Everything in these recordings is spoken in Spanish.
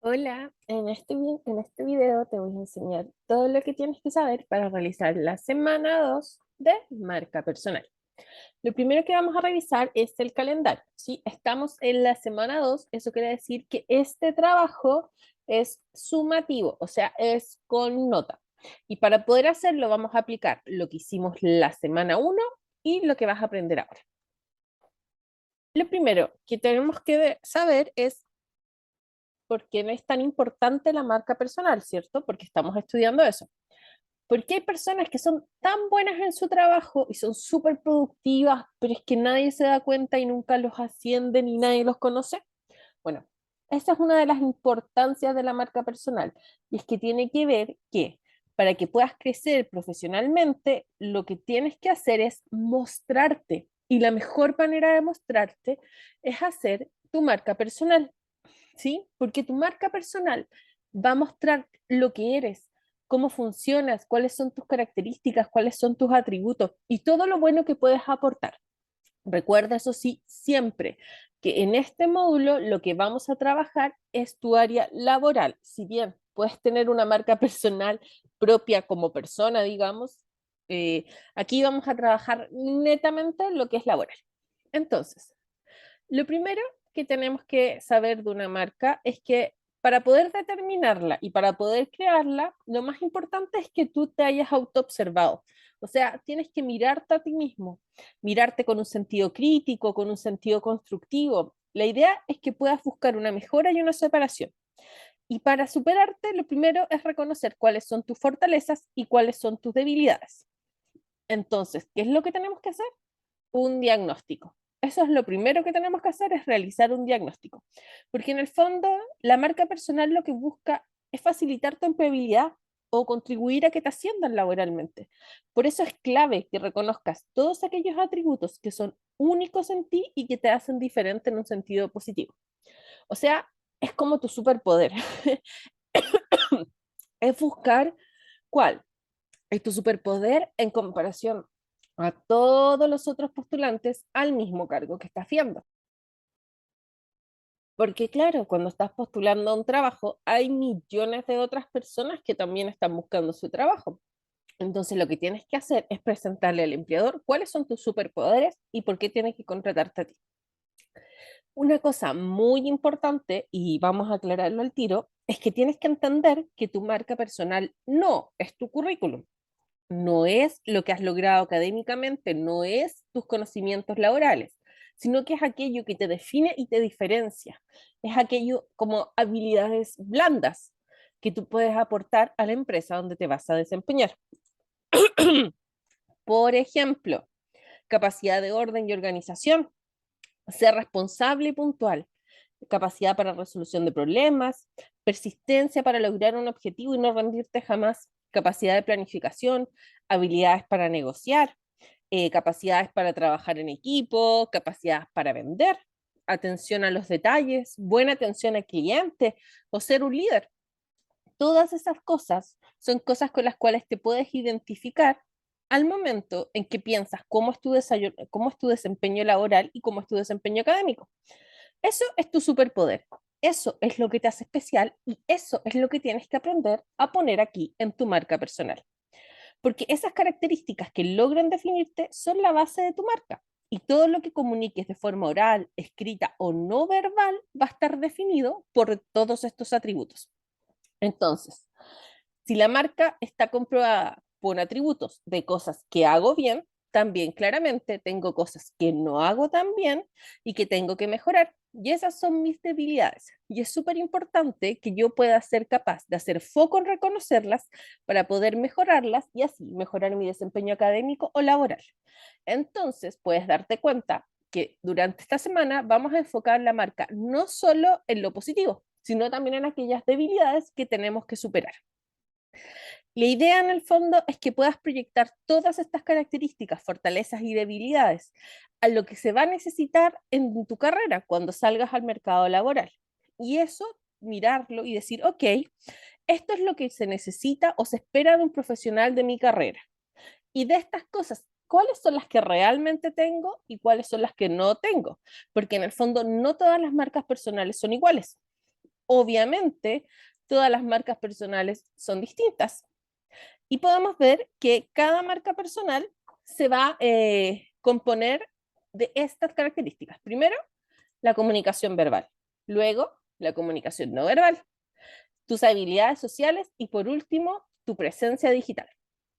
Hola, en este video te voy a enseñar todo lo que tienes que saber para realizar la semana 2 de marca personal. Lo primero que vamos a revisar es el calendario. Si estamos en la semana 2, eso quiere decir que este trabajo es sumativo, o sea, es con nota. Y para poder hacerlo vamos a aplicar lo que hicimos la semana 1 y lo que vas a aprender ahora. Lo primero que tenemos que saber es por qué no es tan importante la marca personal, ¿cierto? Porque estamos estudiando eso. Porque hay personas que son tan buenas en su trabajo y son súper productivas, pero es que nadie se da cuenta y nunca los asciende ni nadie los conoce. Bueno, esa es una de las importancias de la marca personal y es que tiene que ver que para que puedas crecer profesionalmente, lo que tienes que hacer es mostrarte. Y la mejor manera de mostrarte es hacer tu marca personal. ¿Sí? Porque tu marca personal va a mostrar lo que eres, cómo funcionas, cuáles son tus características, cuáles son tus atributos y todo lo bueno que puedes aportar. Recuerda, eso sí, siempre que en este módulo lo que vamos a trabajar es tu área laboral. Si bien puedes tener una marca personal propia como persona, digamos, aquí vamos a trabajar netamente lo que es laboral. Entonces, lo primero que tenemos que saber de una marca es que para poder determinarla y para poder crearla, lo más importante es que tú te hayas autoobservado. O sea, tienes que mirarte a ti mismo, mirarte con un sentido crítico, con un sentido constructivo. La idea es que puedas buscar una mejora y una separación. Y para superarte, lo primero es reconocer cuáles son tus fortalezas y cuáles son tus debilidades. Entonces, ¿qué es lo que tenemos que hacer? Un diagnóstico. Eso es lo primero que tenemos que hacer, es realizar un diagnóstico. Porque en el fondo, la marca personal lo que busca es facilitar tu empleabilidad o contribuir a que te asciendan laboralmente. Por eso es clave que reconozcas todos aquellos atributos que son únicos en ti y que te hacen diferente en un sentido positivo. O sea, es como tu superpoder. Es buscar cuál es tu superpoder en comparación a todos los otros postulantes al mismo cargo que estás haciendo. Porque claro, cuando estás postulando a un trabajo, hay millones de otras personas que también están buscando su trabajo. Entonces lo que tienes que hacer es presentarle al empleador cuáles son tus superpoderes y por qué tiene que contratarte a ti. Una cosa muy importante, y vamos a aclararlo al tiro, es que tienes que entender que tu marca personal no es tu currículum, no es lo que has logrado académicamente, no es tus conocimientos laborales, sino que es aquello que te define y te diferencia. Es aquello como habilidades blandas que tú puedes aportar a la empresa donde te vas a desempeñar. Por ejemplo, capacidad de orden y organización, ser responsable y puntual, capacidad para resolución de problemas, persistencia para lograr un objetivo y no rendirte jamás, capacidad de planificación, habilidades para negociar, capacidades para trabajar en equipo, capacidades para vender, atención a los detalles, buena atención al cliente o ser un líder. Todas esas cosas son cosas con las cuales te puedes identificar al momento en que piensas cómo es tu desempeño laboral y cómo es tu desempeño académico. Eso es tu superpoder. Eso es lo que te hace especial y eso es lo que tienes que aprender a poner aquí en tu marca personal. Porque esas características que logran definirte son la base de tu marca. Y todo lo que comuniques de forma oral, escrita o no verbal va a estar definido por todos estos atributos. Entonces, si la marca está comprobada por atributos de cosas que hago bien, también claramente tengo cosas que no hago tan bien y que tengo que mejorar. Y esas son mis debilidades. Y es súper importante que yo pueda ser capaz de hacer foco en reconocerlas para poder mejorarlas y así mejorar mi desempeño académico o laboral. Entonces, puedes darte cuenta que durante esta semana vamos a enfocar la marca no solo en lo positivo, sino también en aquellas debilidades que tenemos que superar. La idea en el fondo es que puedas proyectar todas estas características, fortalezas y debilidades a lo que se va a necesitar en tu carrera cuando salgas al mercado laboral. Y eso, mirarlo y decir, ok, esto es lo que se necesita o se espera de un profesional de mi carrera. Y de estas cosas, ¿cuáles son las que realmente tengo y cuáles son las que no tengo? Porque en el fondo no todas las marcas personales son iguales. Obviamente, todas las marcas personales son distintas. Y podemos ver que cada marca personal se va a componer de estas características. Primero, la comunicación verbal. Luego, la comunicación no verbal. Tus habilidades sociales y por último, tu presencia digital.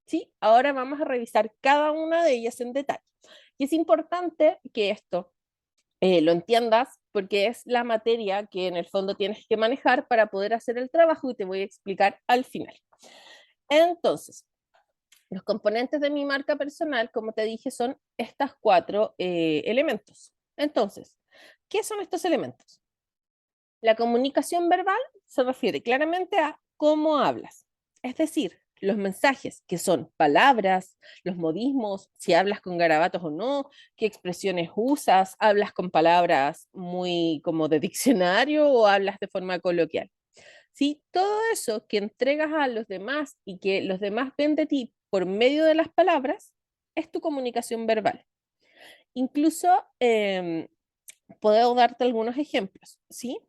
¿Sí? Ahora vamos a revisar cada una de ellas en detalle. Y es importante que esto lo entiendas porque es la materia que en el fondo tienes que manejar para poder hacer el trabajo y te voy a explicar al final. Entonces, los componentes de mi marca personal, como te dije, son estos cuatro elementos. Entonces, ¿qué son estos elementos? La comunicación verbal se refiere claramente a cómo hablas, es decir, los mensajes, que son palabras, los modismos, si hablas con garabatos o no, qué expresiones usas, hablas con palabras muy como de diccionario o hablas de forma coloquial. ¿Sí? Todo eso que entregas a los demás y que los demás ven de ti por medio de las palabras es tu comunicación verbal. Incluso puedo darte algunos ejemplos, ¿sí?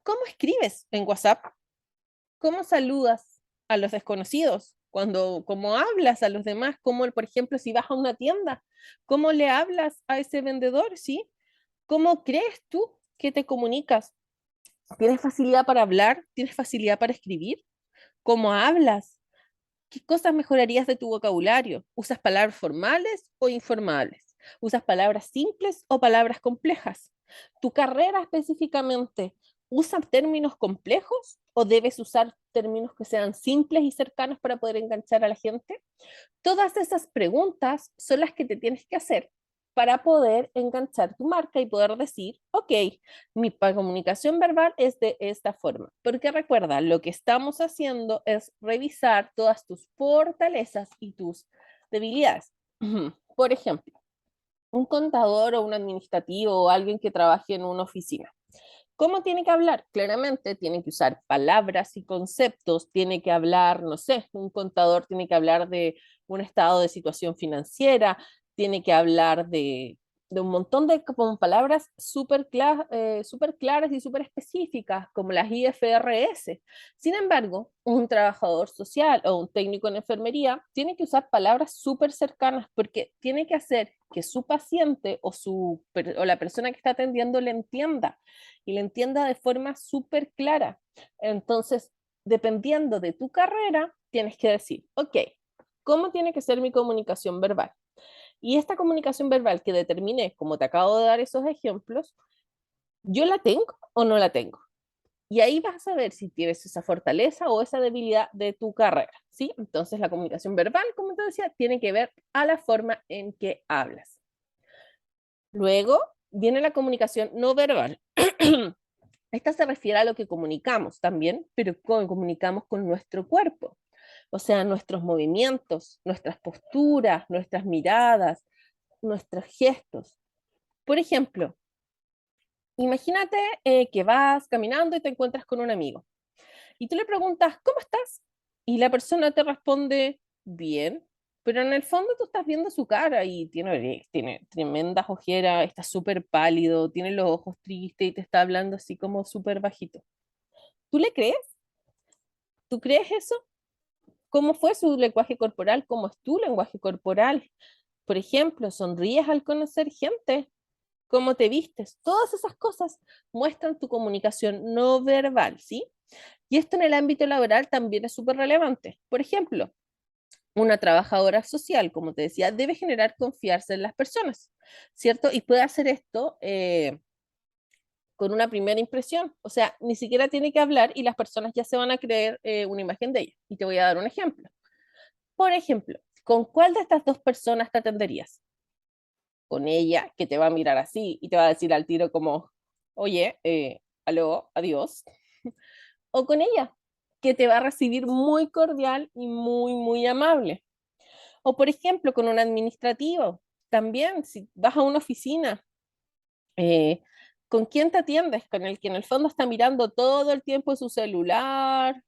¿Cómo escribes en WhatsApp? ¿Cómo saludas a los desconocidos? ¿Cómo hablas a los demás? ¿Cómo, por ejemplo, si vas a una tienda, cómo le hablas a ese vendedor? ¿Sí? ¿Cómo crees tú que te comunicas? ¿Tienes facilidad para hablar? ¿Tienes facilidad para escribir? ¿Cómo hablas? ¿Qué cosas mejorarías de tu vocabulario? ¿Usas palabras formales o informales? ¿Usas palabras simples o palabras complejas? ¿Tu carrera específicamente usa términos complejos o debes usar términos que sean simples y cercanos para poder enganchar a la gente? Todas esas preguntas son las que te tienes que hacer para poder enganchar tu marca y poder decir, ok, mi comunicación verbal es de esta forma. Porque recuerda, lo que estamos haciendo es revisar todas tus fortalezas y tus debilidades. Por ejemplo, un contador o un administrativo o alguien que trabaje en una oficina. ¿Cómo tiene que hablar? Claramente tiene que usar palabras y conceptos, tiene que hablar, no sé, un contador tiene que hablar de un estado de situación financiera, tiene que hablar de un montón de como palabras súper claras y súper específicas, como las IFRS. Sin embargo, un trabajador social o un técnico en enfermería tiene que usar palabras súper cercanas porque tiene que hacer que su paciente o la persona que está atendiendo le entienda y le entienda de forma súper clara. Entonces, dependiendo de tu carrera, tienes que decir, ok, ¿cómo tiene que ser mi comunicación verbal? Y esta comunicación verbal que determiné, como te acabo de dar esos ejemplos, ¿yo la tengo o no la tengo? Y ahí vas a saber si tienes esa fortaleza o esa debilidad de tu carrera, ¿sí? Entonces la comunicación verbal, como te decía, tiene que ver a la forma en que hablas. Luego viene la comunicación no verbal. Esta se refiere a lo que comunicamos también, pero comunicamos con nuestro cuerpo, o sea, nuestros movimientos, nuestras posturas, nuestras miradas, nuestros gestos. Por ejemplo, imagínate que vas caminando y te encuentras con un amigo y tú le preguntas, ¿cómo estás? Y la persona te responde, bien, pero en el fondo tú estás viendo su cara y tiene tremendas ojeras, está súper pálido, tiene los ojos tristes y te está hablando así como súper bajito. ¿Tú le crees? ¿Tú crees eso? ¿Cómo fue su lenguaje corporal? ¿Cómo es tu lenguaje corporal? Por ejemplo, ¿sonríes al conocer gente? ¿Cómo te vistes? Todas esas cosas muestran tu comunicación no verbal, ¿sí? Y esto en el ámbito laboral también es súper relevante. Por ejemplo, una trabajadora social, como te decía, debe generar confianza en las personas, ¿cierto? Y puede hacer esto con una primera impresión. O sea, ni siquiera tiene que hablar y las personas ya se van a creer una imagen de ella. Y te voy a dar un ejemplo. Por ejemplo, ¿con cuál de estas dos personas te atenderías? ¿Con ella, que te va a mirar así y te va a decir al tiro como, oye, aló, adiós? ¿O con ella, que te va a recibir muy cordial y muy, muy amable? O por ejemplo, con un administrativo, también, si vas a una oficina, eh, ¿con quién te atiendes? Con el que en el fondo está mirando todo el tiempo su celular,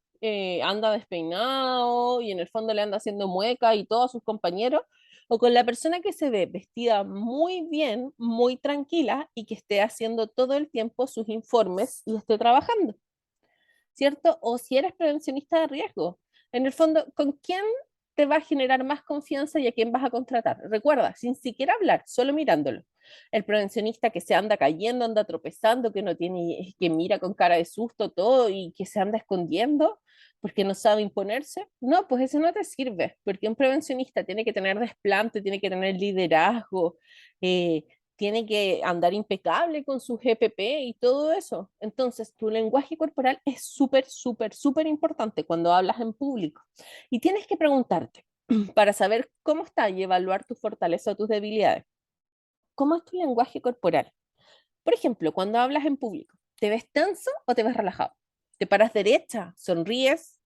anda despeinado y en el fondo le anda haciendo mueca y todos sus compañeros, o con la persona que se ve vestida muy bien, muy tranquila y que esté haciendo todo el tiempo sus informes y esté trabajando. ¿cierto? O si eres prevencionista de riesgo. En el fondo, ¿con quién te va a generar más confianza y a quién vas a contratar? Recuerda, sin siquiera hablar, solo mirándolo. El prevencionista que se anda cayendo, anda tropezando, que no tiene, que mira con cara de susto todo y que se anda escondiendo porque no sabe imponerse. No, pues eso no te sirve, porque un prevencionista tiene que tener desplante, tiene que tener liderazgo, eh, tiene que andar impecable con su GPP y todo eso. Entonces, tu lenguaje corporal es súper, súper, súper importante cuando hablas en público. Y tienes que preguntarte para saber cómo está y evaluar tu fortaleza o tus debilidades. ¿Cómo es tu lenguaje corporal? Por ejemplo, cuando hablas en público, ¿te ves tenso o te ves relajado? ¿Te paras derecha? ¿Sonríes?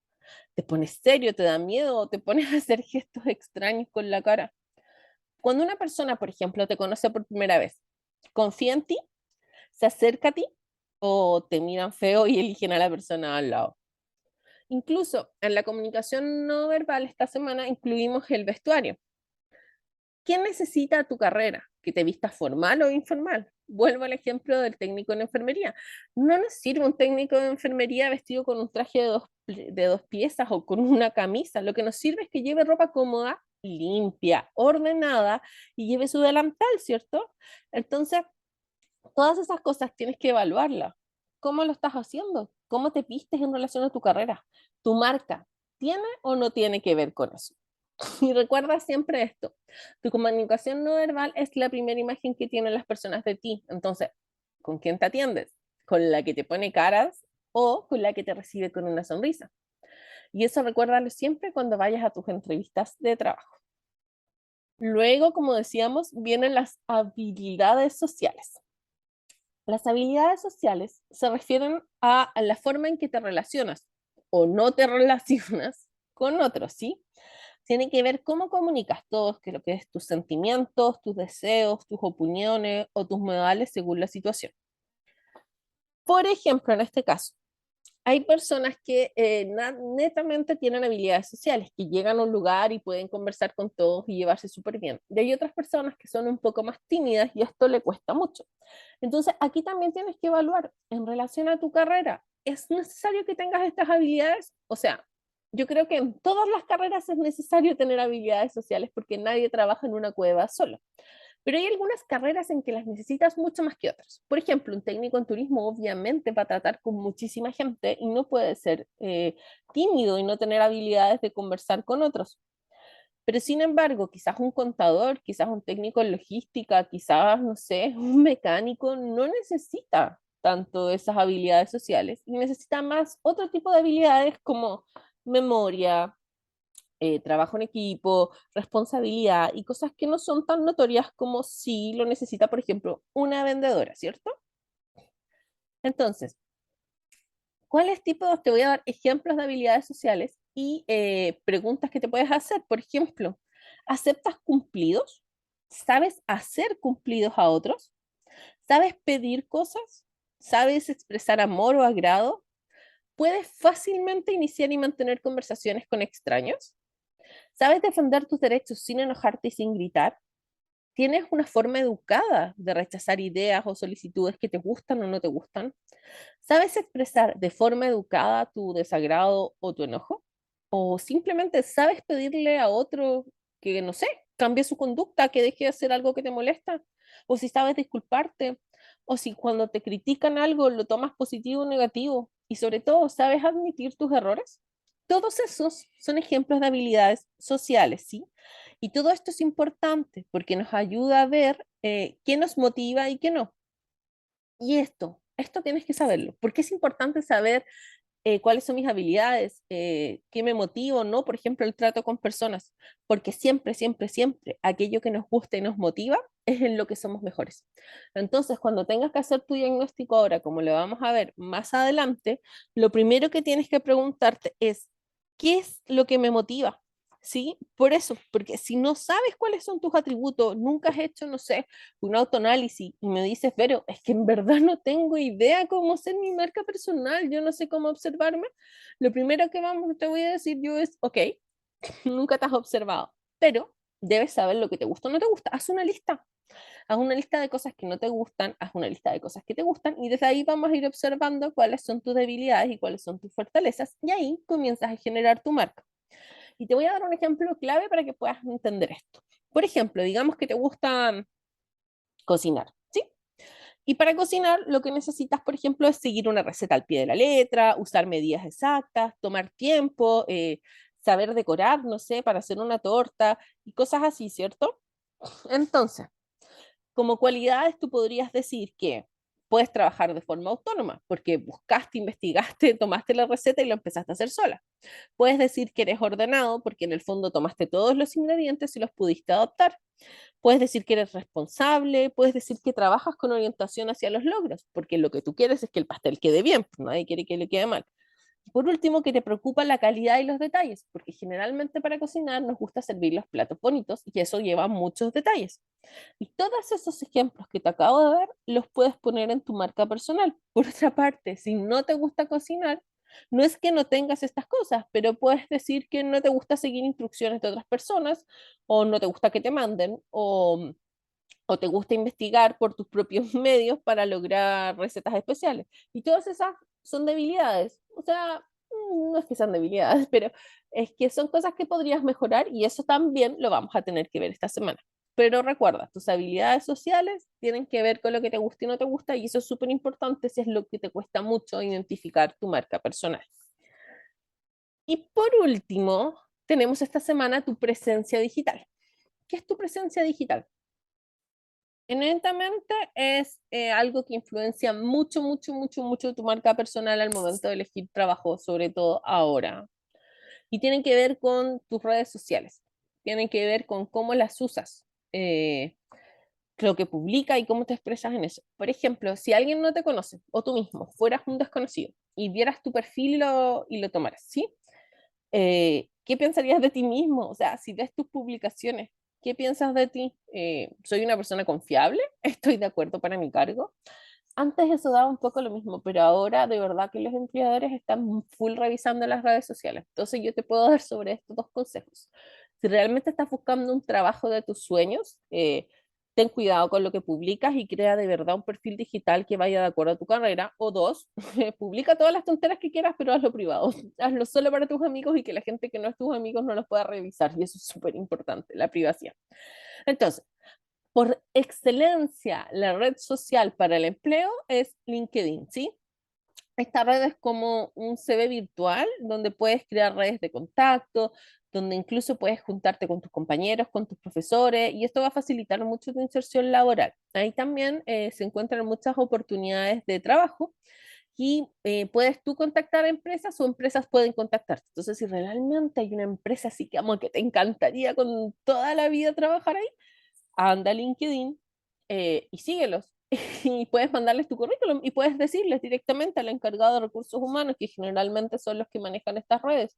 ¿Te pones serio? ¿Te da miedo? ¿O te pones a hacer gestos extraños con la cara? Cuando una persona, por ejemplo, te conoce por primera vez, ¿confía en ti? ¿Se acerca a ti? ¿O te miran feo y eligen a la persona al lado? Incluso en la comunicación no verbal esta semana incluimos el vestuario. ¿Quién necesita tu carrera? ¿Que te vistas formal o informal? Vuelvo al ejemplo del técnico en enfermería. No nos sirve un técnico de enfermería vestido con un traje de dos piezas o con una camisa. Lo que nos sirve es que lleve ropa cómoda, limpia, ordenada y lleve su delantal, ¿cierto? Entonces, todas esas cosas tienes que evaluarlas. ¿Cómo lo estás haciendo? ¿Cómo te vistes en relación a tu carrera? ¿Tu marca tiene o no tiene que ver con eso? Y recuerda siempre esto, tu comunicación no verbal es la primera imagen que tienen las personas de ti. Entonces, ¿con quién te atiendes? ¿Con la que te pone caras o con la que te recibe con una sonrisa? Y eso recuérdalo siempre cuando vayas a tus entrevistas de trabajo. Luego, como decíamos, vienen las habilidades sociales. Las habilidades sociales se refieren a la forma en que te relacionas o no te relacionas con otros, ¿sí? Tiene que ver cómo comunicas todo, que lo que es tus sentimientos, tus deseos, tus opiniones o tus modales según la situación. Por ejemplo, en este caso, hay personas que netamente tienen habilidades sociales, que llegan a un lugar y pueden conversar con todos y llevarse súper bien. Y hay otras personas que son un poco más tímidas y esto le cuesta mucho. Entonces, aquí también tienes que evaluar en relación a tu carrera, ¿es necesario que tengas estas habilidades? O sea, yo creo que en todas las carreras es necesario tener habilidades sociales porque nadie trabaja en una cueva solo. Pero hay algunas carreras en que las necesitas mucho más que otras. Por ejemplo, un técnico en turismo obviamente va a tratar con muchísima gente y no puede ser tímido y no tener habilidades de conversar con otros. Pero sin embargo, quizás un contador, quizás un técnico en logística, quizás, no sé, un mecánico no necesita tanto esas habilidades sociales y necesita más otro tipo de habilidades como memoria, trabajo en equipo, responsabilidad y cosas que no son tan notorias como si lo necesita, por ejemplo, una vendedora, ¿cierto? Entonces, ¿cuáles tipos? Te voy a dar ejemplos de habilidades sociales y preguntas que te puedes hacer. Por ejemplo, ¿aceptas cumplidos? ¿Sabes hacer cumplidos a otros? ¿Sabes pedir cosas? ¿Sabes expresar amor o agrado? ¿Puedes fácilmente iniciar y mantener conversaciones con extraños? ¿Sabes defender tus derechos sin enojarte y sin gritar? ¿Tienes una forma educada de rechazar ideas o solicitudes que te gustan o no te gustan? ¿Sabes expresar de forma educada tu desagrado o tu enojo? ¿O simplemente sabes pedirle a otro que, no sé, cambie su conducta, que deje de hacer algo que te molesta? ¿O si sabes disculparte? ¿O si cuando te critican algo lo tomas positivo o negativo? Y sobre todo, ¿sabes admitir tus errores? Todos esos son ejemplos de habilidades sociales, ¿sí? Y todo esto es importante porque nos ayuda a ver qué nos motiva y qué no. Y esto tienes que saberlo, porque es importante saber cuáles son mis habilidades, qué me motiva o no, por ejemplo, el trato con personas, porque siempre, siempre, siempre aquello que nos gusta y nos motiva es en lo que somos mejores. Entonces, cuando tengas que hacer tu diagnóstico ahora, como lo vamos a ver más adelante, lo primero que tienes que preguntarte es, ¿qué es lo que me motiva? ¿Sí? Por eso, porque si no sabes cuáles son tus atributos, nunca has hecho, no sé, un autoanálisis y me dices, pero es que en verdad no tengo idea cómo ser mi marca personal, yo no sé cómo observarme, lo primero que te voy a decir yo es, ok, nunca te has observado, pero debes saber lo que te gusta o no te gusta, haz una lista. Haz una lista de cosas que no te gustan, haz una lista de cosas que te gustan y desde ahí vamos a ir observando cuáles son tus debilidades y cuáles son tus fortalezas y ahí comienzas a generar tu marca. Y te voy a dar un ejemplo clave para que puedas entender esto. Por ejemplo, digamos que te gusta cocinar, ¿sí? Y para cocinar lo que necesitas, por ejemplo, es seguir una receta al pie de la letra, usar medidas exactas, tomar tiempo, saber decorar, no sé, para hacer una torta y cosas así, ¿cierto? Entonces, como cualidades, tú podrías decir que puedes trabajar de forma autónoma, porque buscaste, investigaste, tomaste la receta y lo empezaste a hacer sola. Puedes decir que eres ordenado, porque en el fondo tomaste todos los ingredientes y los pudiste adaptar. Puedes decir que eres responsable, puedes decir que trabajas con orientación hacia los logros, porque lo que tú quieres es que el pastel quede bien, pues nadie quiere que le quede mal. Por último, que te preocupa la calidad y los detalles, porque generalmente para cocinar nos gusta servir los platos bonitos y eso lleva muchos detalles. Y todos esos ejemplos que te acabo de dar los puedes poner en tu marca personal. Por otra parte, si no te gusta cocinar, no es que no tengas estas cosas, pero puedes decir que no te gusta seguir instrucciones de otras personas, o no te gusta que te manden, o te gusta investigar por tus propios medios para lograr recetas especiales. Y todas esas son debilidades. O sea, no es que sean debilidades, pero es que son cosas que podrías mejorar y eso también lo vamos a tener que ver esta semana. Pero recuerda, tus habilidades sociales tienen que ver con lo que te gusta y no te gusta y eso es súper importante si es lo que te cuesta mucho identificar tu marca personal. Y por último, tenemos esta semana tu presencia digital. ¿Qué es tu presencia digital? Evidentemente es algo que influencia mucho, mucho, mucho, mucho tu marca personal al momento de elegir trabajo, sobre todo ahora. Y tienen que ver con tus redes sociales, tienen que ver con cómo las usas, lo que publica y cómo te expresas en eso. Por ejemplo, si alguien no te conoce o tú mismo fueras un desconocido y vieras tu perfil y lo tomaras, ¿sí? ¿Qué pensarías de ti mismo? O sea, si ves tus publicaciones, ¿qué piensas de ti? ¿Soy una persona confiable? ¿Estoy de acuerdo para mi cargo? Antes eso daba un poco lo mismo, pero ahora de verdad que los empleadores están full revisando las redes sociales. Entonces yo te puedo dar sobre estos dos consejos. Si realmente estás buscando un trabajo de tus sueños, ten cuidado con lo que publicas y crea de verdad un perfil digital que vaya de acuerdo a tu carrera. O dos, publica todas las tonteras que quieras, pero hazlo privado. Hazlo solo para tus amigos y que la gente que no es tus amigos no los pueda revisar. Y eso es súper importante, la privacidad. Entonces, por excelencia, la red social para el empleo es LinkedIn, ¿sí? Esta red es como un CV virtual donde puedes crear redes de contacto, donde incluso puedes juntarte con tus compañeros, con tus profesores, y esto va a facilitar mucho tu inserción laboral. Ahí también se encuentran muchas oportunidades de trabajo y puedes tú contactar a empresas o empresas pueden contactarte. Entonces, si realmente hay una empresa así que, amo, que te encantaría con toda la vida trabajar ahí, anda a LinkedIn y síguelos. Y puedes mandarles tu currículum y puedes decirles directamente al encargado de recursos humanos, que generalmente son los que manejan estas redes.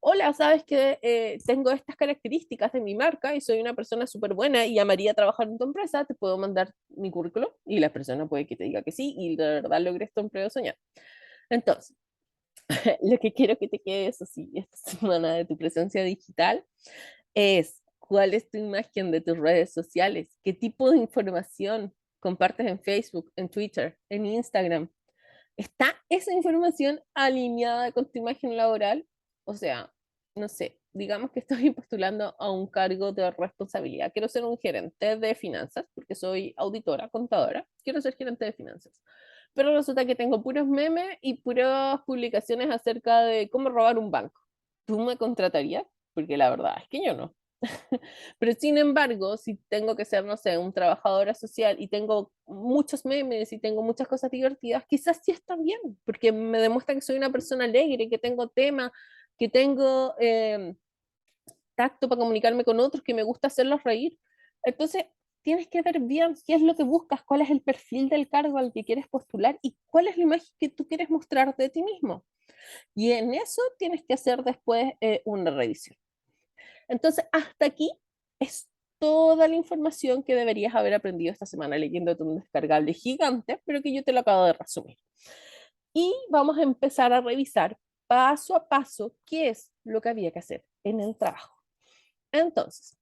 Hola, sabes que tengo estas características de mi marca y soy una persona súper buena y amaría trabajar en tu empresa, te puedo mandar mi currículum y la persona puede que te diga que sí y de verdad logres tu empleo soñado. Entonces, lo que quiero que te quede eso sí, esta semana de tu presencia digital es cuál es tu imagen de tus redes sociales, qué tipo de información compartes en Facebook, en Twitter, en Instagram. ¿Está esa información alineada con tu imagen laboral? O sea, no sé, digamos que estoy postulando a un cargo de responsabilidad. Quiero ser un gerente de finanzas, porque soy auditora, contadora. Quiero ser gerente de finanzas. Pero resulta que tengo puros memes y puras publicaciones acerca de cómo robar un banco. ¿Tú me contratarías? Porque la verdad es que yo no. Pero sin embargo, si tengo que ser, no sé, un trabajadora social y tengo muchos memes y tengo muchas cosas divertidas, quizás sí está bien, porque me demuestra que soy una persona alegre, que tengo tema, que tengo tacto para comunicarme con otros, que me gusta hacerlos reír. Entonces, tienes que ver bien qué es lo que buscas, cuál es el perfil del cargo al que quieres postular y cuál es la imagen que tú quieres mostrar de ti mismo. Y en eso tienes que hacer después una revisión. Entonces, hasta aquí es toda la información que deberías haber aprendido esta semana leyendo un descargable gigante, pero que yo te lo acabo de resumir. Y vamos a empezar a revisar paso a paso qué es lo que había que hacer en el trabajo. Entonces,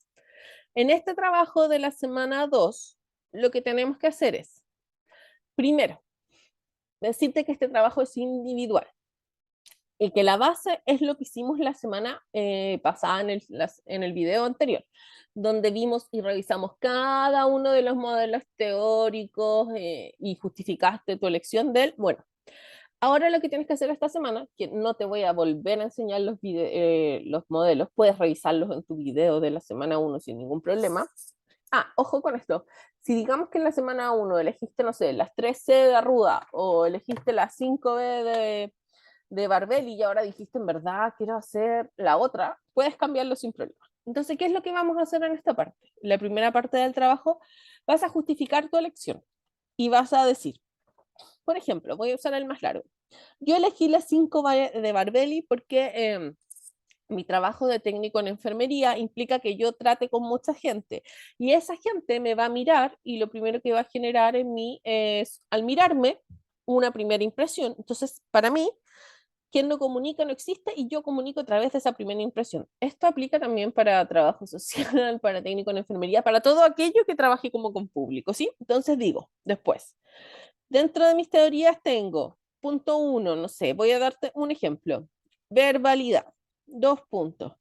en este trabajo de la semana 2 lo que tenemos que hacer es, primero, decirte que este trabajo es individual y que la base es lo que hicimos la semana pasada en el video anterior, donde vimos y revisamos cada uno de los modelos teóricos y justificaste tu elección de él. Bueno, ahora lo que tienes que hacer esta semana, que no te voy a volver a enseñar los modelos, puedes revisarlos en tu video de la semana uno sin ningún problema. Ah, ojo con esto. Si digamos que en la semana uno elegiste, no sé, las 3C de Arruda o elegiste las 5B de Barbelli y ahora dijiste en verdad quiero hacer la otra, puedes cambiarlo sin problema. Entonces, ¿qué es lo que vamos a hacer en esta parte? La primera parte del trabajo, vas a justificar tu elección y vas a decir, por ejemplo, voy a usar el más largo. Yo elegí las 5 de Barbelli porque mi trabajo de técnico en enfermería implica que yo trate con mucha gente y esa gente me va a mirar y lo primero que va a generar en mí es, al mirarme, una primera impresión. Entonces, para mí, quien no comunica no existe y yo comunico a través de esa primera impresión. Esto aplica también para trabajo social, para técnico en enfermería, para todo aquello que trabaje como con público, ¿sí? Entonces digo, después, dentro de mis teorías tengo, punto uno, no sé, voy a darte un ejemplo. Verbalidad, 2 puntos.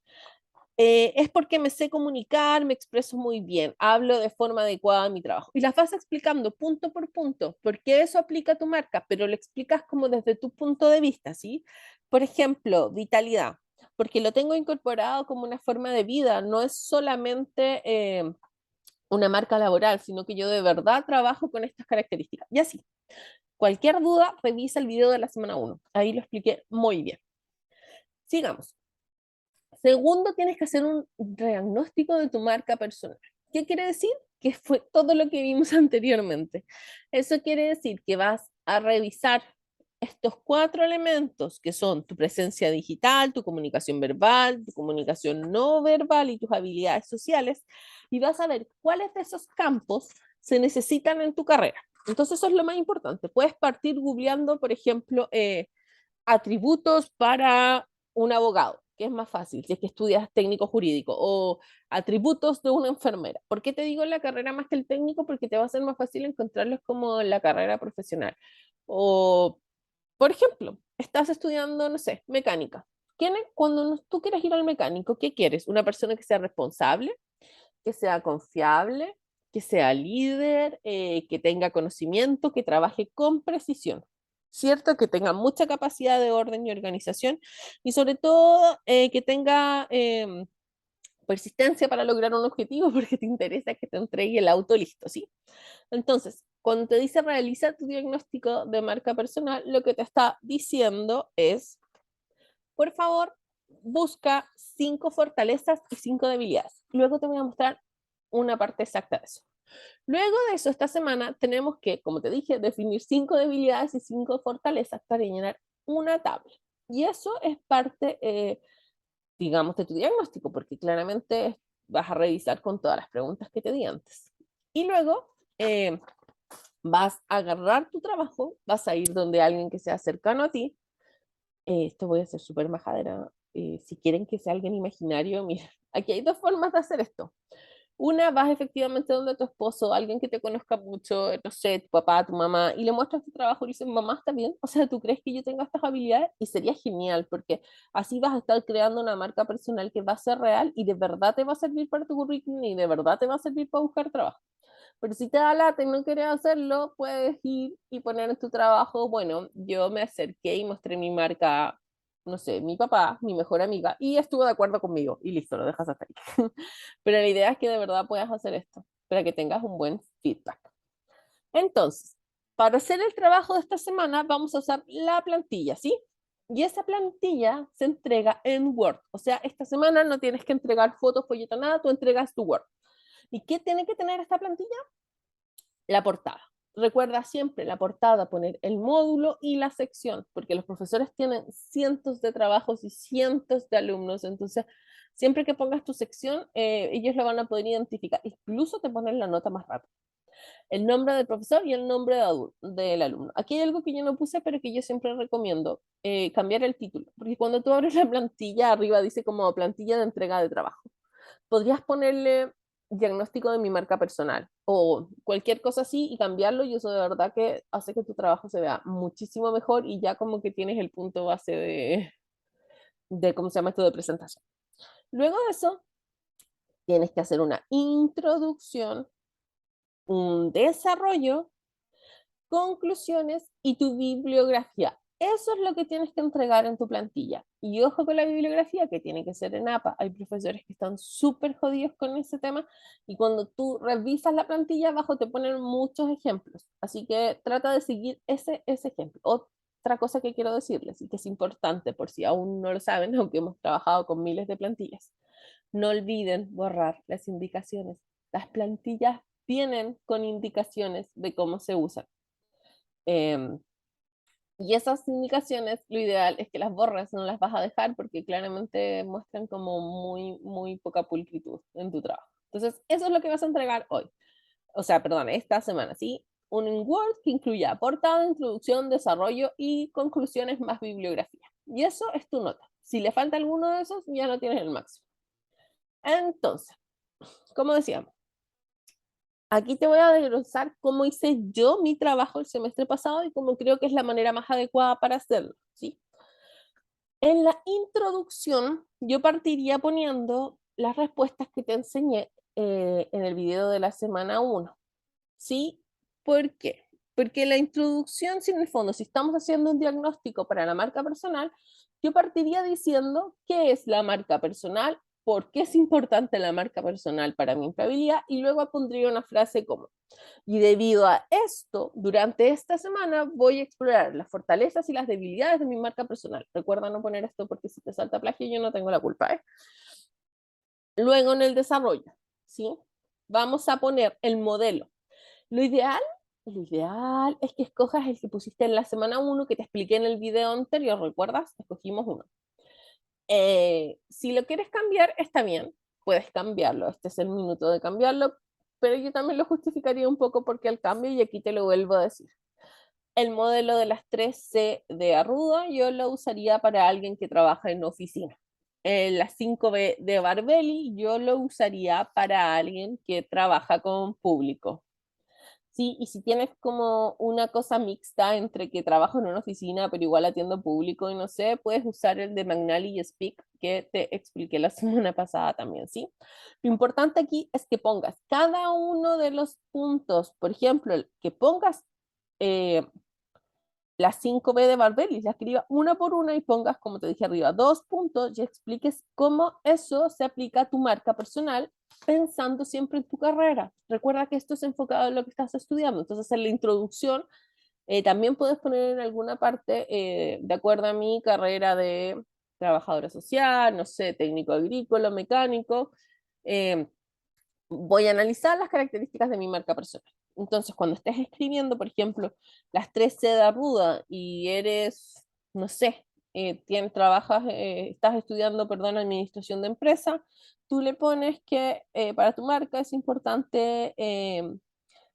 Es porque me sé comunicar, me expreso muy bien, hablo de forma adecuada en mi trabajo. Y las vas explicando punto por punto, porque eso aplica a tu marca, pero lo explicas como desde tu punto de vista, ¿sí? Por ejemplo, vitalidad, porque lo tengo incorporado como una forma de vida, no es solamente una marca laboral, sino que yo de verdad trabajo con estas características. Y así, cualquier duda, revisa el video de la semana uno. Ahí lo expliqué muy bien. Sigamos. Segundo, tienes que hacer un diagnóstico de tu marca personal. ¿Qué quiere decir? Que fue todo lo que vimos anteriormente. Eso quiere decir que vas a revisar estos 4 elementos que son tu presencia digital, tu comunicación verbal, tu comunicación no verbal y tus habilidades sociales y vas a ver cuáles de esos campos se necesitan en tu carrera. Entonces eso es lo más importante. Puedes partir googleando, por ejemplo, atributos para un abogado, que es más fácil si es que estudias técnico jurídico, o atributos de una enfermera. ¿Por qué te digo la carrera más que el técnico? Porque te va a ser más fácil encontrarlos como en la carrera profesional. O, por ejemplo, estás estudiando, no sé, mecánica. Cuando tú quieres ir al mecánico, ¿qué quieres? ¿Una persona que sea responsable, que sea confiable, que sea líder, que tenga conocimiento, que trabaje con precisión? ¿Cierto? Que tenga mucha capacidad de orden y organización y sobre todo que tenga persistencia para lograr un objetivo porque te interesa que te entregue el auto listo, ¿sí? Entonces, cuando te dice realiza tu diagnóstico de marca personal, lo que te está diciendo es, por favor, busca 5 fortalezas y 5 debilidades. Luego te voy a mostrar una parte exacta de eso. Luego de eso, esta semana tenemos que, como te dije, definir 5 debilidades y 5 fortalezas para llenar una tabla. Y eso es parte, digamos, de tu diagnóstico, porque claramente vas a revisar con todas las preguntas que te di antes. Y luego vas a agarrar tu trabajo, vas a ir donde alguien que sea cercano a ti. Esto voy a ser súper majadera. Si quieren que sea alguien imaginario, mira, aquí hay 2 formas de hacer esto. Una, vas efectivamente donde tu esposo, alguien que te conozca mucho, no sé, tu papá, tu mamá, y le muestras tu trabajo y le dices, mamá, ¿está bien? O sea, ¿tú crees que yo tengo estas habilidades? Y sería genial, porque así vas a estar creando una marca personal que va a ser real y de verdad te va a servir para tu currículum y de verdad te va a servir para buscar trabajo. Pero si te da lata y no quieres hacerlo, puedes ir y poner en tu trabajo, bueno, yo me acerqué y mostré mi marca, no sé, mi papá, mi mejor amiga, y estuvo de acuerdo conmigo, y listo, lo dejas hasta ahí. Pero la idea es que de verdad puedas hacer esto, para que tengas un buen feedback. Entonces, para hacer el trabajo de esta semana, vamos a usar la plantilla, ¿sí? Y esa plantilla se entrega en Word. O sea, esta semana no tienes que entregar fotos, folleto, nada, tú entregas tu Word. ¿Y qué tiene que tener esta plantilla? La portada. Recuerda siempre la portada, poner el módulo y la sección, porque los profesores tienen cientos de trabajos y cientos de alumnos, entonces siempre que pongas tu sección, ellos la van a poder identificar, incluso te ponen la nota más rápido. El nombre del profesor y el nombre del alumno. Aquí hay algo que yo no puse, pero que yo siempre recomiendo, cambiar el título, porque cuando tú abres la plantilla, arriba dice como plantilla de entrega de trabajo. Podrías ponerle diagnóstico de mi marca personal o cualquier cosa así y cambiarlo y eso de verdad que hace que tu trabajo se vea muchísimo mejor y ya como que tienes el punto base de ¿cómo se llama esto? De presentación. Luego de eso, tienes que hacer una introducción, un desarrollo, conclusiones y tu bibliografía. Eso es lo que tienes que entregar en tu plantilla. Y ojo con la bibliografía, que tiene que ser en APA. Hay profesores que están súper jodidos con ese tema y cuando tú revisas la plantilla abajo te ponen muchos ejemplos. Así que trata de seguir ese ejemplo. Otra cosa que quiero decirles y que es importante por si aún no lo saben, aunque hemos trabajado con miles de plantillas, no olviden borrar las indicaciones. Las plantillas vienen con indicaciones de cómo se usan. Eh, y esas indicaciones, lo ideal es que las borres, no las vas a dejar porque claramente muestran como muy poca pulcritud en tu trabajo. Entonces, eso es lo que vas a entregar hoy. O sea, perdón, esta semana, ¿sí? Un Word que incluya portada, introducción, desarrollo y conclusiones más bibliografía. Y eso es tu nota. Si le falta alguno de esos, ya no tienes el máximo. Entonces, como decíamos, aquí te voy a desglosar cómo hice yo mi trabajo el semestre pasado y cómo creo que es la manera más adecuada para hacerlo, ¿sí? En la introducción, yo partiría poniendo las respuestas que te enseñé en el video de la semana 1, ¿sí? ¿Por qué? Porque la introducción, si en el fondo, si estamos haciendo un diagnóstico para la marca personal, yo partiría diciendo qué es la marca personal, por qué es importante la marca personal para mi empleabilidad, y luego pondría una frase como, y debido a esto, durante esta semana voy a explorar las fortalezas y las debilidades de mi marca personal. Recuerda no poner esto porque si te salta plagio yo no tengo la culpa, ¿eh? Luego en el desarrollo, ¿sí? Vamos a poner el modelo. Lo ideal, lo ideal es que escojas el que pusiste en la semana 1 que te expliqué en el video anterior, ¿recuerdas? Escogimos uno. Si lo quieres cambiar, está bien, puedes cambiarlo. Este es el minuto de cambiarlo, pero yo también lo justificaría un poco porque el cambio, y aquí te lo vuelvo a decir. El modelo de las 3C de Arruda yo lo usaría para alguien que trabaja en oficina. Las 5B de Barbelli yo lo usaría para alguien que trabaja con público. Sí, y si tienes como una cosa mixta entre que trabajo en una oficina, pero igual atiendo público y no sé, puedes usar el de Magnali y Speak que te expliqué la semana pasada también, ¿sí? Lo importante aquí es que pongas cada uno de los puntos, por ejemplo, que pongas eh, las 5B de Barbelis, la escriba una por una y pongas, como te dije arriba, 2 puntos y expliques cómo eso se aplica a tu marca personal pensando siempre en tu carrera. Recuerda que esto es enfocado en lo que estás estudiando. Entonces, en la introducción, también puedes poner en alguna parte, de acuerdo a mi carrera de trabajadora social, no sé, técnico agrícola, mecánico, eh, voy a analizar las características de mi marca personal. Entonces, cuando estés escribiendo, por ejemplo, las 3C de Arruda y eres, no sé, trabajas, estás estudiando, perdón, administración de empresa, tú le pones que para tu marca es importante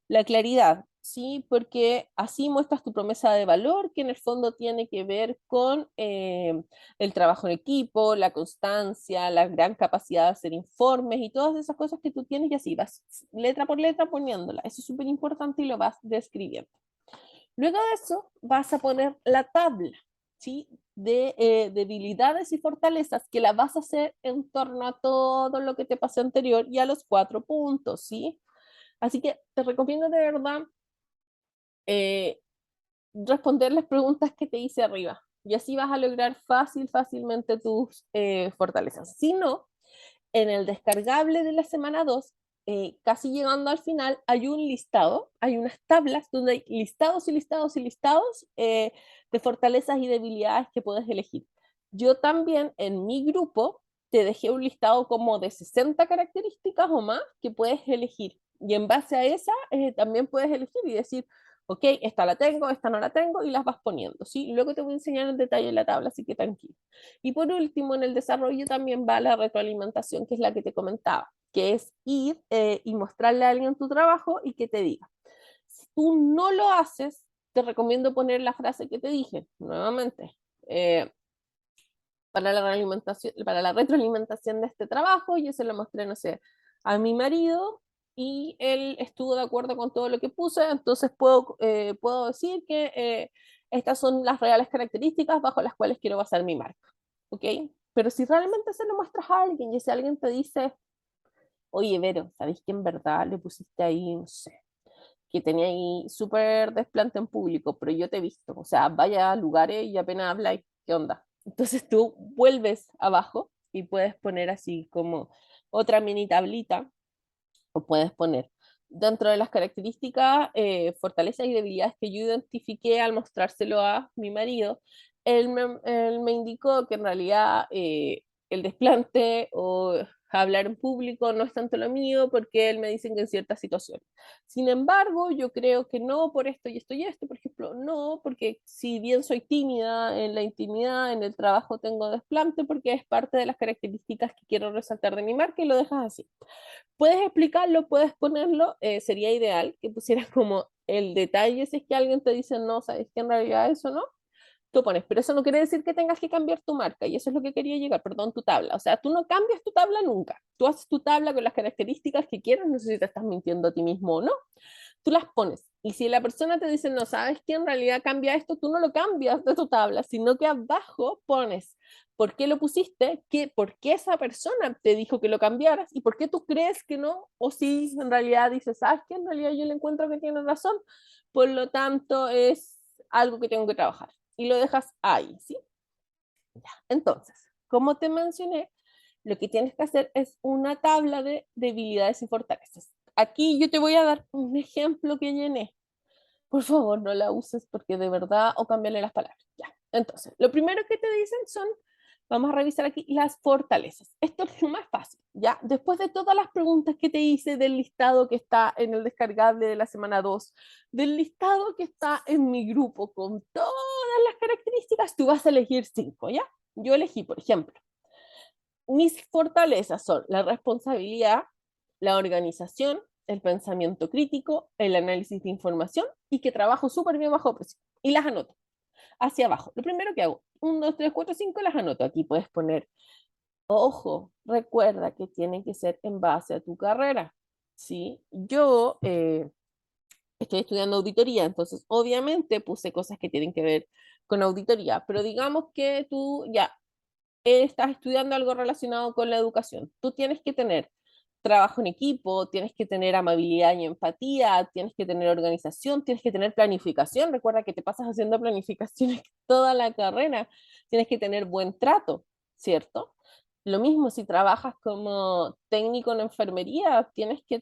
la claridad, ¿sí? Porque así muestras tu promesa de valor, que en el fondo tiene que ver con el trabajo en equipo, la constancia, la gran capacidad de hacer informes y todas esas cosas que tú tienes y así vas letra por letra poniéndola. Eso es súper importante y lo vas describiendo. Luego de eso vas a poner la tabla, ¿sí? De debilidades y fortalezas que la vas a hacer en torno a todo lo que te pasé anterior y a los 4 puntos, ¿sí? Así que te recomiendo de verdad eh, responder las preguntas que te hice arriba. Y así vas a lograr fácilmente tus fortalezas. Si no, en el descargable de la semana 2, casi llegando al final, hay un listado, hay unas tablas donde hay listados y listados y listados de fortalezas y debilidades que puedes elegir. Yo también en mi grupo te dejé un listado como de 60 características o más que puedes elegir. Y en base a esa también puedes elegir y decir, ok, esta la tengo, esta no la tengo, y las vas poniendo, ¿sí? Luego te voy a enseñar en detalle la tabla, así que tranquilo. Y por último, en el desarrollo también va la retroalimentación, que es la que te comentaba, que es ir y mostrarle a alguien tu trabajo y que te diga. Si tú no lo haces, te recomiendo poner la frase que te dije, nuevamente. Para la retroalimentación de este trabajo, yo se lo mostré, no sé, a mi marido y él estuvo de acuerdo con todo lo que puse, entonces puedo decir que estas son las reales características bajo las cuales quiero basar mi marca, ¿ok? Pero si realmente se lo muestras a alguien y si alguien te dice, oye, Vero, ¿sabéis que en verdad le pusiste ahí, no sé, que tenía ahí súper desplante en público, pero yo te he visto, o sea, vaya a lugares y apenas habláis, ¿qué onda? Entonces tú vuelves abajo y puedes poner así como otra mini tablita, o puedes poner dentro de las características, fortalezas y debilidades que yo identifiqué al mostrárselo a mi marido. Él me indicó que en realidad el desplante o hablar en público no es tanto lo mío porque él me dice que en ciertas situaciones. Sin embargo, yo creo que no por esto y esto y esto, por ejemplo, no, porque si bien soy tímida en la intimidad, en el trabajo tengo desplante porque es parte de las características que quiero resaltar de mi marca y lo dejas así. Puedes explicarlo, puedes ponerlo, sería ideal que pusieras como el detalle si es que alguien te dice no, sabes que en realidad eso no, tú pones, pero eso no quiere decir que tengas que cambiar tu marca y eso es lo que quería llegar, perdón, tu tabla, o sea, tú no cambias tu tabla nunca, tú haces tu tabla con las características que quieras, no sé si te estás mintiendo a ti mismo o no, tú las pones. Y si la persona te dice, no sabes que en realidad cambia esto, tú no lo cambias de tu tabla, sino que abajo pones por qué lo pusiste, por qué esa persona te dijo que lo cambiaras y por qué tú crees que no, o si en realidad dices, sabes que en realidad yo le encuentro que tiene razón, por lo tanto es algo que tengo que trabajar. Y lo dejas ahí, ¿sí? Ya. Entonces, como te mencioné, lo que tienes que hacer es una tabla de debilidades y fortalezas. Aquí yo te voy a dar un ejemplo que llené. Por favor, no la uses porque de verdad, o cámbiale las palabras. Ya. Entonces, lo primero que te dicen son, vamos a revisar aquí las fortalezas. Esto es lo más fácil, ¿ya? Después de todas las preguntas que te hice del listado que está en el descargable de la semana 2, del listado que está en mi grupo con todas las características, tú vas a elegir 5, ¿ya? Yo elegí, por ejemplo, mis fortalezas son la responsabilidad, la organización, el pensamiento crítico, el análisis de información y que trabajo súper bien bajo presión. Y las anoto hacia abajo. Lo primero que hago, 1, 2, 3, 4, 5, las anoto. Aquí puedes poner, ojo, recuerda que tiene que ser en base a tu carrera. ¿Sí? Yo estoy estudiando auditoría, entonces obviamente puse cosas que tienen que ver con auditoría, pero digamos que tú ya estás estudiando algo relacionado con la educación. Tú tienes que tener trabajo en equipo, tienes que tener amabilidad y empatía, tienes que tener organización, tienes que tener planificación. Recuerda que te pasas haciendo planificaciones toda la carrera. Tienes que tener buen trato, ¿cierto? Lo mismo si trabajas como técnico en enfermería, tienes que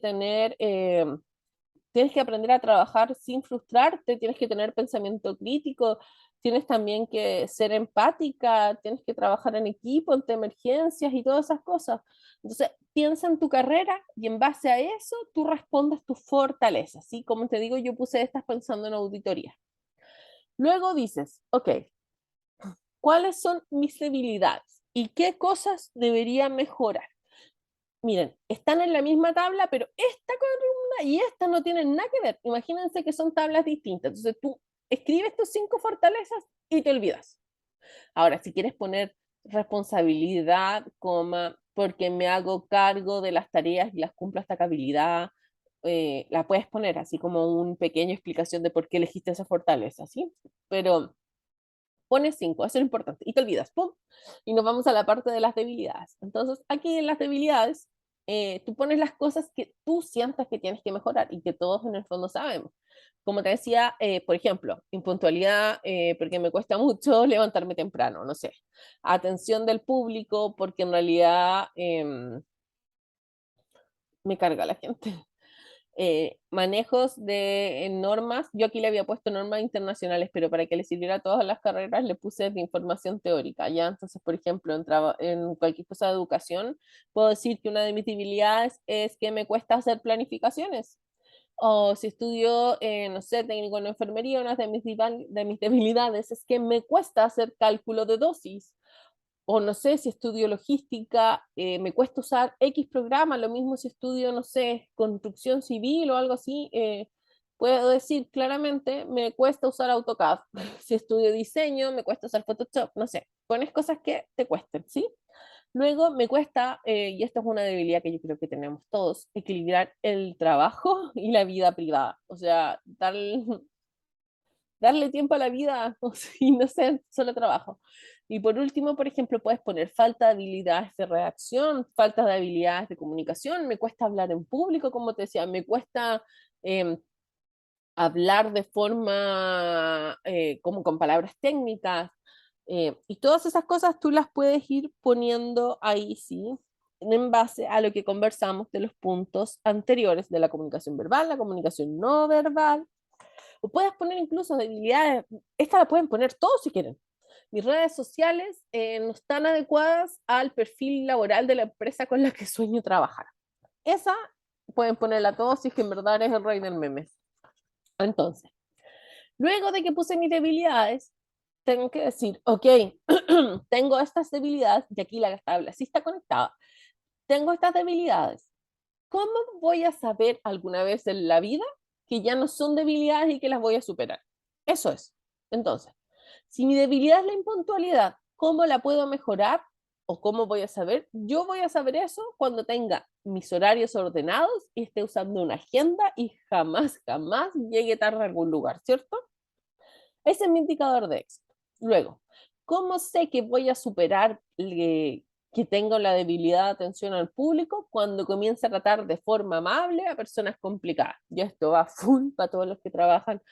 aprender a trabajar sin frustrarte, tienes que tener pensamiento crítico, tienes también que ser empática, tienes que trabajar en equipo, ante emergencias y todas esas cosas. Entonces, piensa en tu carrera y en base a eso tú respondes tus fortalezas, ¿sí? Como te digo, yo puse estas pensando en auditoría. Luego dices, ok, ¿cuáles son mis debilidades? ¿Y qué cosas debería mejorar? Miren, están en la misma tabla, pero esta columna y esta no tienen nada que ver. Imagínense que son tablas distintas. Entonces tú escribes tus 5 fortalezas y te olvidas. Ahora, si quieres poner responsabilidad, coma, porque me hago cargo de las tareas y las cumplo hasta capacidad, la puedes poner así como una pequeña explicación de por qué elegiste esa fortaleza, ¿sí? Pero pones 5, eso es lo importante, y te olvidas, ¡pum! Y nos vamos a la parte de las debilidades. Entonces, aquí en las debilidades, tú pones las cosas que tú sientas que tienes que mejorar y que todos en el fondo sabemos. Como te decía, por ejemplo, impuntualidad, porque me cuesta mucho levantarme temprano, no sé. Atención del público, porque en realidad me carga la gente. Manejos de normas, yo aquí le había puesto normas internacionales, pero para que le sirviera a todas las carreras le puse de información teórica, ¿ya? Entonces, por ejemplo, en cualquier cosa de educación, puedo decir que una de mis debilidades es que me cuesta hacer planificaciones. O si estudio, no sé, técnico en enfermería, una de mis debilidades es que me cuesta hacer cálculo de dosis o no sé, si estudio logística, me cuesta usar X programa, lo mismo si estudio, no sé, construcción civil o algo así, puedo decir claramente, me cuesta usar AutoCAD. Si estudio diseño, me cuesta usar Photoshop, no sé, pones cosas que te cuesten, ¿sí? Luego me cuesta, y esto es una debilidad que yo creo que tenemos todos, equilibrar el trabajo y la vida privada. O sea, darle tiempo a la vida o sea, y no ser solo trabajo. Y por último, por ejemplo, puedes poner falta de habilidades de redacción, falta de habilidades de comunicación, me cuesta hablar en público, como te decía, me cuesta eh, hablar de forma como con palabras técnicas, y todas esas cosas tú las puedes ir poniendo ahí, sí, en base a lo que conversamos de los puntos anteriores de la comunicación verbal, la comunicación no verbal, o puedes poner incluso debilidades, esta la pueden poner todos si quieren. Mis redes sociales no están adecuadas al perfil laboral de la empresa con la que sueño trabajar. Esa pueden ponerla todos si es que en verdad eres el rey del meme. Entonces, luego de que puse mis debilidades, tengo que decir, ok, tengo estas debilidades, y aquí la tabla sí está conectada, tengo estas debilidades. ¿Cómo voy a saber alguna vez en la vida que ya no son debilidades y que las voy a superar? Eso es. Entonces, si mi debilidad es la impuntualidad, ¿cómo la puedo mejorar? ¿O cómo voy a saber? Yo voy a saber eso cuando tenga mis horarios ordenados y esté usando una agenda y jamás, jamás llegue tarde a algún lugar, ¿cierto? Ese es mi indicador de éxito. Luego, ¿cómo sé que voy a superar que tengo la debilidad de atención al público cuando comienzo a tratar de forma amable a personas complicadas? Y esto va full para todos los que trabajan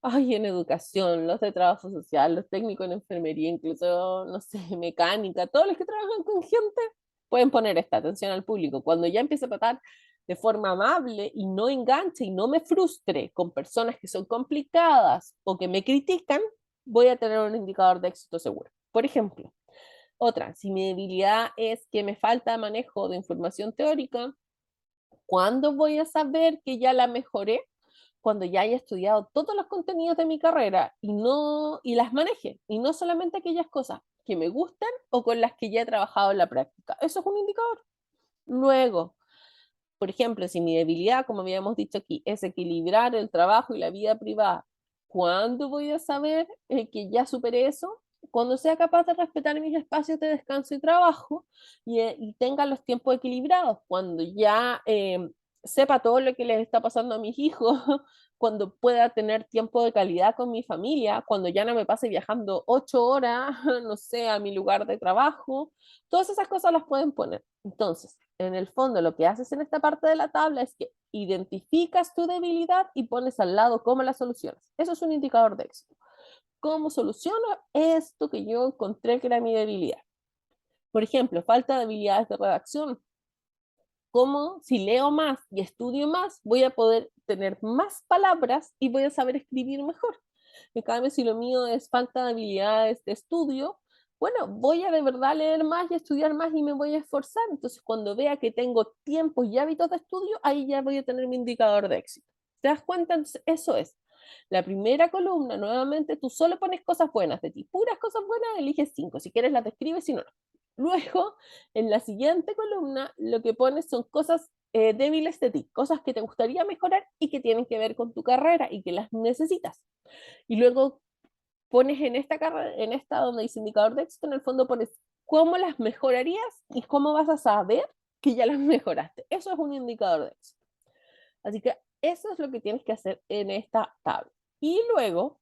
ay, en educación, los de trabajo social, los técnicos en enfermería, incluso, no sé, mecánica, todos los que trabajan con gente pueden poner esta atención al público. Cuando ya empiece a tratar de forma amable y no enganche y no me frustre con personas que son complicadas o que me critican, voy a tener un indicador de éxito seguro. Por ejemplo, otra, si mi debilidad es que me falta manejo de información teórica, ¿cuándo voy a saber que ya la mejoré? Cuando ya haya estudiado todos los contenidos de mi carrera y las maneje, y no solamente aquellas cosas que me gustan o con las que ya he trabajado en la práctica. Eso es un indicador. Luego, por ejemplo, si mi debilidad, como habíamos dicho aquí, es equilibrar el trabajo y la vida privada, ¿cuándo voy a saber que ya superé eso? Cuando sea capaz de respetar mis espacios de descanso y trabajo y tenga los tiempos equilibrados, cuando ya sepa todo lo que les está pasando a mis hijos, cuando pueda tener tiempo de calidad con mi familia, cuando ya no me pase viajando 8 horas, no sé, a mi lugar de trabajo, todas esas cosas las pueden poner. Entonces, en el fondo, lo que haces en esta parte de la tabla es que identificas tu debilidad y pones al lado cómo la solucionas. Eso es un indicador de éxito. ¿Cómo soluciono esto que yo encontré que era mi debilidad? Por ejemplo, falta de habilidades de redacción. ¿Cómo si leo más y estudio más, voy a poder tener más palabras y voy a saber escribir mejor? En cambio, si lo mío es falta de habilidades de estudio, bueno, voy a de verdad leer más y estudiar más y me voy a esforzar. Entonces, cuando vea que tengo tiempos y hábitos de estudio, ahí ya voy a tener mi indicador de éxito. ¿Te das cuenta? Entonces, eso es. La primera columna, nuevamente, tú solo pones cosas buenas de ti, puras cosas buenas, eliges 5. Si quieres las describes, si no, no. Luego, en la siguiente columna, lo que pones son cosas débiles de ti, cosas que te gustaría mejorar y que tienen que ver con tu carrera y que las necesitas. Y luego pones en esta donde dice indicador de éxito, en el fondo pones cómo las mejorarías y cómo vas a saber que ya las mejoraste. Eso es un indicador de éxito. Así que eso es lo que tienes que hacer en esta tabla. Y luego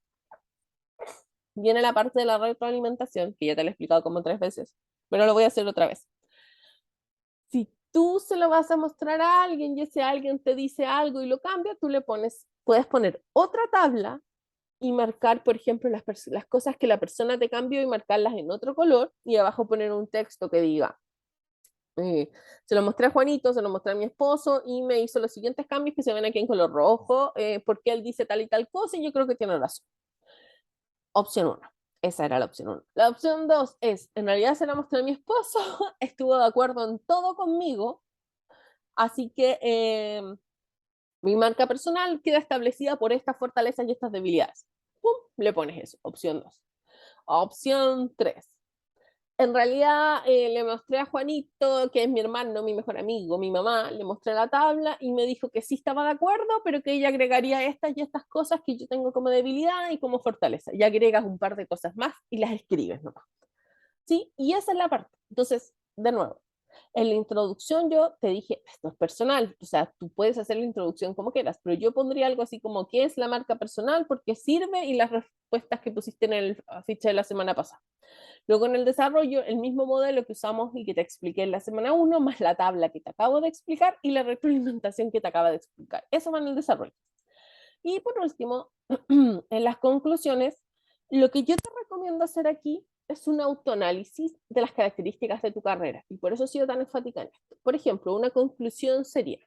viene la parte de la retroalimentación, que ya te lo he explicado como 3 veces, pero lo voy a hacer otra vez. Si tú se lo vas a mostrar a alguien y ese alguien te dice algo y lo cambia, tú le pones, puedes poner otra tabla y marcar, por ejemplo, las cosas que la persona te cambió y marcarlas en otro color y abajo poner un texto que diga, se lo mostré a Juanito, se lo mostré a mi esposo y me hizo los siguientes cambios que se ven aquí en color rojo, porque él dice tal y tal cosa y yo creo que tiene razón. Opción 1. Esa era la opción 1. La opción 2 es, en realidad se la mostré a mi esposo, estuvo de acuerdo en todo conmigo, así que mi marca personal queda establecida por estas fortalezas y estas debilidades. ¡Pum! Le pones eso, opción 2. Opción 3. En realidad le mostré a Juanito, que es mi hermano, mi mejor amigo, mi mamá, le mostré la tabla y me dijo que sí estaba de acuerdo, pero que ella agregaría estas y estas cosas que yo tengo como debilidad y como fortaleza. Y agregas un par de cosas más y las escribes nomás. ¿Sí? Y esa es la parte. Entonces, de nuevo, en la introducción yo te dije, esto es personal, o sea, tú puedes hacer la introducción como quieras, pero yo pondría algo así como, ¿qué es la marca personal? ¿Por qué sirve? Y las respuestas que pusiste en el afiche de la semana pasada. Luego en el desarrollo, el mismo modelo que usamos y que te expliqué en la semana 1, más la tabla que te acabo de explicar y la retroalimentación que te acabo de explicar. Eso va en el desarrollo. Y por último, en las conclusiones, lo que yo te recomiendo hacer aquí es un autoanálisis de las características de tu carrera. Y por eso he sido tan enfática en esto. Por ejemplo, una conclusión sería,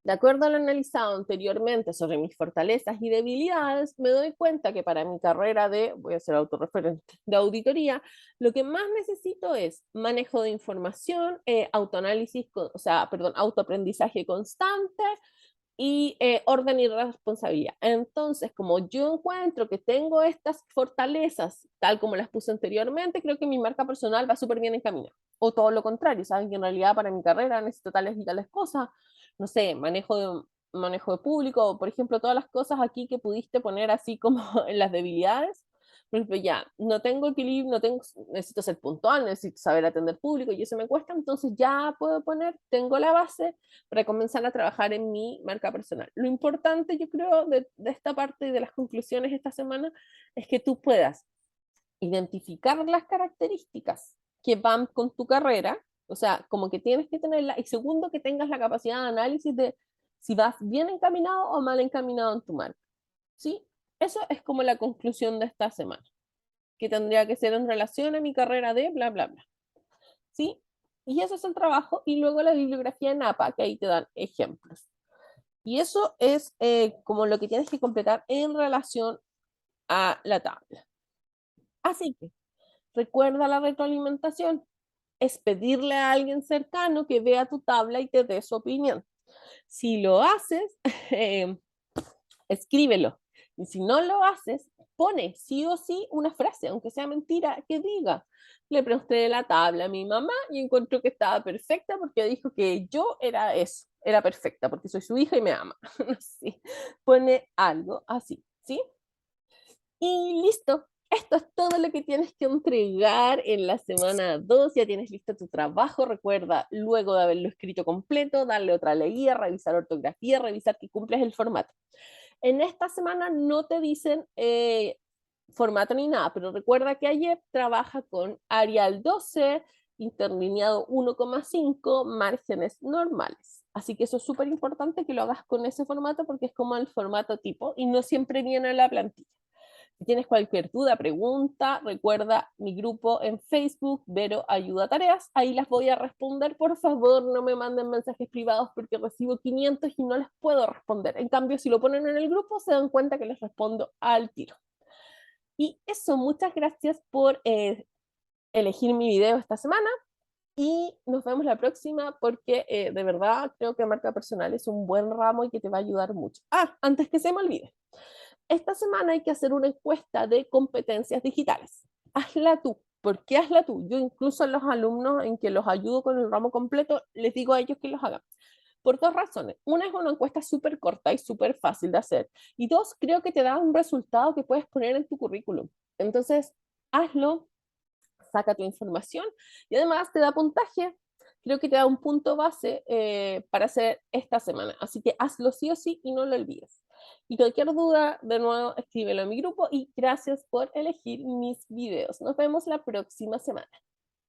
de acuerdo a lo analizado anteriormente sobre mis fortalezas y debilidades, me doy cuenta que para mi carrera de, voy a ser autorreferente, de auditoría, lo que más necesito es manejo de información, autoanálisis, o sea, perdón, autoaprendizaje constante, y orden y responsabilidad. Entonces, como yo encuentro que tengo estas fortalezas, tal como las puse anteriormente, creo que mi marca personal va súper bien encaminada. O todo lo contrario, saben que en realidad para mi carrera necesito tales y tales cosas, no sé, manejo de público, por ejemplo, todas las cosas aquí que pudiste poner así como en las debilidades. Por ejemplo, ya, no tengo equilibrio, necesito ser puntual, necesito saber atender público y eso me cuesta, entonces ya puedo poner, tengo la base para comenzar a trabajar en mi marca personal. Lo importante, yo creo, de esta parte de las conclusiones esta semana es que tú puedas identificar las características que van con tu carrera, o sea, como que tienes que tenerla, y segundo, que tengas la capacidad de análisis de si vas bien encaminado o mal encaminado en tu marca. ¿Sí? Eso es como la conclusión de esta semana, que tendría que ser en relación a mi carrera de bla, bla, bla. ¿Sí? Y eso es el trabajo, y luego la bibliografía en APA, que ahí te dan ejemplos. Y eso es como lo que tienes que completar en relación a la tabla. Así que recuerda la retroalimentación. Es pedirle a alguien cercano que vea tu tabla y te dé su opinión. Si lo haces, eh, escríbelo. Y si no lo haces, pone sí o sí una frase, aunque sea mentira, que diga. Le pregunté la tabla a mi mamá y encontró que estaba perfecta porque dijo que yo era eso, era perfecta porque soy su hija y me ama. Sí. Pone algo así, ¿sí? Y listo. Esto es todo lo que tienes que entregar en la semana 2. Ya tienes listo tu trabajo. Recuerda, luego de haberlo escrito completo, darle otra leída, revisar ortografía, revisar que cumples el formato. En esta semana no te dicen formato ni nada, pero recuerda que ayer trabaja con Arial 12, interlineado 1,5, márgenes normales. Así que eso es súper importante que lo hagas con ese formato porque es como el formato tipo y no siempre viene en la plantilla. Si tienes cualquier duda, pregunta, recuerda mi grupo en Facebook, Vero Ayuda Tareas, ahí las voy a responder. Por favor, no me manden mensajes privados porque recibo 500 y no les puedo responder. En cambio, si lo ponen en el grupo, se dan cuenta que les respondo al tiro. Y eso, muchas gracias por elegir mi video esta semana y nos vemos la próxima porque de verdad creo que marca personal es un buen ramo y que te va a ayudar mucho. Ah, antes que se me olvide. Esta semana hay que hacer una encuesta de competencias digitales. Hazla tú. ¿Por qué hazla tú? Yo incluso a los alumnos en que los ayudo con el ramo completo, les digo a ellos que los hagan. Por dos razones. Una es una encuesta súper corta y súper fácil de hacer. Y dos, creo que te da un resultado que puedes poner en tu currículum. Entonces, hazlo, saca tu información y además te da puntaje. Creo que te da un punto base para hacer esta semana. Así que hazlo sí o sí y no lo olvides. Y cualquier duda, de nuevo, escríbelo en mi grupo y gracias por elegir mis videos. Nos vemos la próxima semana.